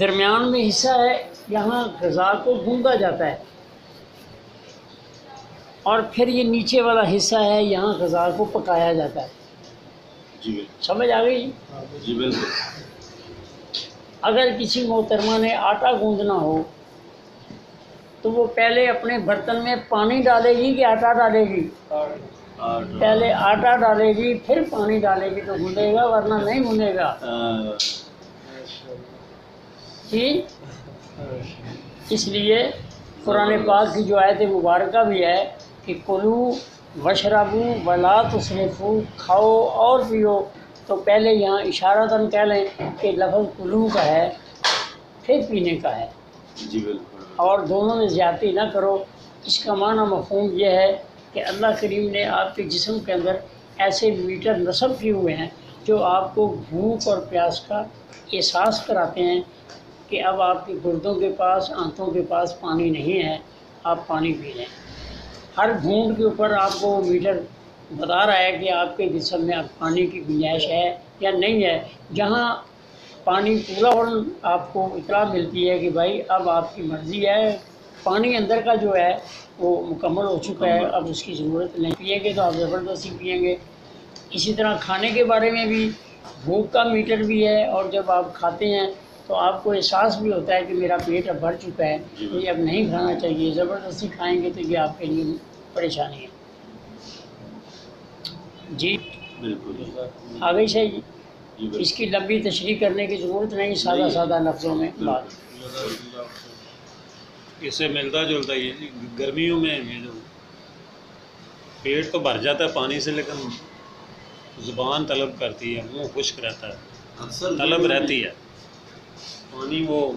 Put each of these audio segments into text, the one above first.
درمیان میں حصہ ہے، یہاں غذا کو بھوندا جاتا ہے، اور پھر یہ نیچے والا حصہ ہے، یہاں غذا کو پکایا جاتا ہے۔ جی سمجھ آ گئی؟ جی بالکل۔ اگر کسی محترمہ نے آٹا گوندنا ہو تو وہ پہلے اپنے برتن میں پانی ڈالے گی کہ آٹا ڈالے گی؟ پہلے آٹا ڈالے گی پھر پانی ڈالے گی تو گوندے گا، ورنہ نہیں گوندے گا۔ ٹھیک؟ اس لیے قرآن پاک کی جو آیت مبارکہ بھی ہے کہ کلو وشربو ولا تسرفو، کھاؤ اور پیو، تو پہلے یہاں اشارتاً کہہ لیں کہ لفظ کلو کا ہے پھر پینے کا ہے، جی بالکل۔ اور دونوں میں زیادتی نہ کرو۔ اس کا معنی مفہوم یہ ہے کہ اللہ کریم نے آپ کے جسم کے اندر ایسے میٹر نصب کیے ہوئے ہیں جو آپ کو بھوک اور پیاس کا احساس کراتے ہیں کہ اب آپ کے گردوں کے پاس، آنتوں کے پاس پانی نہیں ہے، آپ پانی پی لیں۔ ہر گھونٹ کے اوپر آپ کو وہ میٹر بتا رہا ہے کہ آپ کے جسم میں اب پانی کی گنجائش ہے یا نہیں ہے۔ جہاں پانی پورا اور آپ کو اطلاع ملتی ہے کہ بھائی اب آپ کی مرضی ہے، پانی اندر کا جو ہے وہ مکمل ہو چکا ہے، اب اس کی ضرورت نہیں، پئیں گے تو آپ زبردستی پئیں گے۔ اسی طرح کھانے کے بارے میں بھی بھوک کا میٹر بھی ہے، اور جب آپ کھاتے ہیں تو آپ کو احساس بھی ہوتا ہے کہ میرا پیٹ اب بھر چکا ہے، یہ اب نہیں کھانا چاہیے، زبردستی کھائیں گے تو یہ آپ کے لیے پریشانی ہے۔ جی بالکل آگے سے اس کی لمبی تشریح کرنے کی ضرورت نہیں، سادہ سادہ لفظوں میں بات۔ اس سے ملتا جلتا یہ گرمیوں میں یہ جو پیٹ تو بھر جاتا ہے پانی سے، لیکن زبان طلب کرتی ہے، منہ خشک رہتا ہے، اکثر طلب رہتی ہے پانی، وہ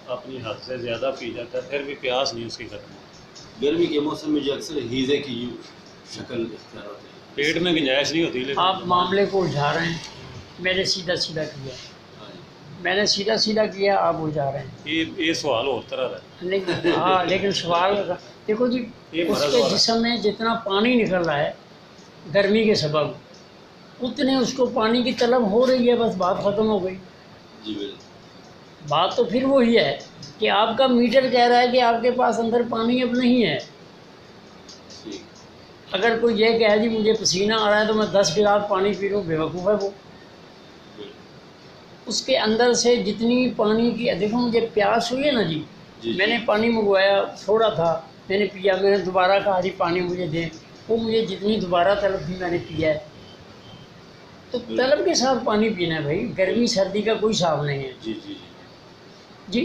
اپنی حد سے زیادہ پی جاتا ہے، پھر بھی پیاس نہیں اس کی ختم ہوتی۔ گرمی کے موسم میں جو اکثر ہیزے کی یوں شکل اختیار ہوتی ہے، پیٹ میں گنجائش نہیں ہوتی، لیکن آپ معاملے کو الجھا رہے ہیں، میں نے سیدھا سیدھا کیا، میں نے سیدھا سیدھا کیا، آپ الجھا رہے ہیں۔ یہ سوال ہوتا رہا ہے۔ لیکن ہاں، لیکن سوال دیکھو جی، اس کے جسم میں جتنا پانی نکل رہا ہے گرمی کے سبب، اتنے اس کو پانی کی طلب ہو رہی ہے، بس بات ختم ہو گئی۔ جی بالکل۔ بات تو پھر وہی ہے کہ آپ کا میٹر کہہ رہا ہے کہ آپ کے پاس اندر پانی اب نہیں ہے۔ اگر کوئی یہ کہے جی مجھے پسینہ آ رہا ہے تو میں 10 گلاس پانی پی لوں، بے وقوف ہے وہ۔ اس کے اندر سے جتنی پانی کی، دیکھو مجھے پیاس ہوئی ہے نا جی، میں نے پانی منگوایا، تھوڑا تھا، میں نے پیا، میں نے دوبارہ کہا جی پانی مجھے دیں، وہ مجھے جتنی دوبارہ طلب تھی میں نے پیا ہے۔ تو طلب کے ساتھ پانی پینا ہے بھائی، گرمی سردی کا کوئی حساب نہیں ہے۔ جی جی جی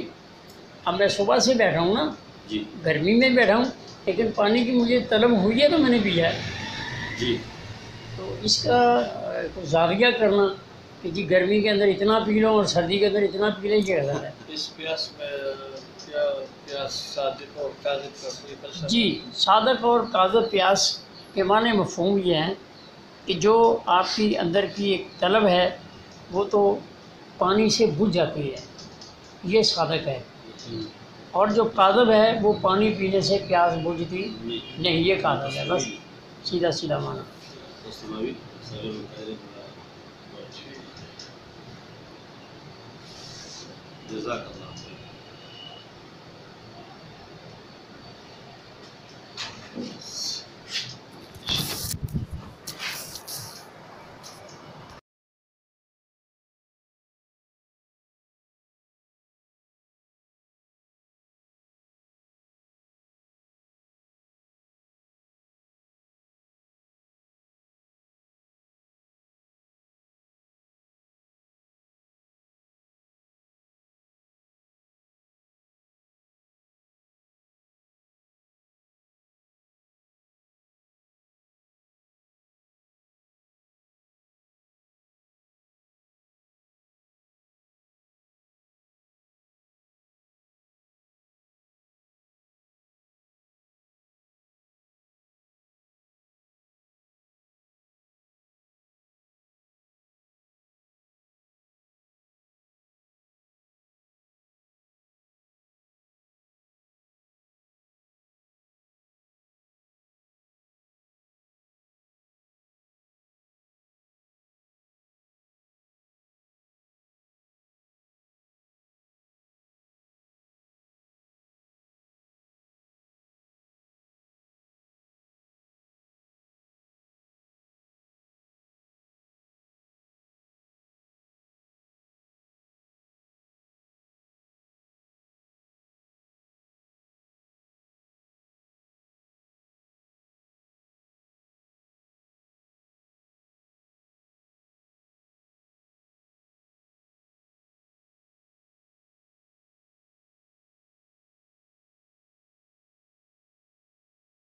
اب میں صبح سے بیٹھا ہوں نا، جی گرمی میں بیٹھا ہوں، لیکن پانی کی مجھے طلب ہوئی ہے تو میں نے پیا ہے۔ جی تو اس کا زاویہ کرنا کہ جی گرمی کے اندر اتنا پی لو اور سردی کے اندر اتنا پی لیں، یہ غلط ہے۔ اس پیاس میں کیا پیاس صادق اور کاذب کا کوئی فلسفہ؟ جی صادق اور کاذب پیاس کے معنی مفہوم یہ ہیں کہ جو آپ کی اندر کی ایک طلب ہے وہ تو پانی سے بجھ جاتی ہے، یہ صادق ہے، اور جو کاذب ہے وہ پانی پینے سے پیاس بجھتی نہیں، یہ کاذب ہے، بس سیدھا سیدھا معنی۔ جزاک اللہ۔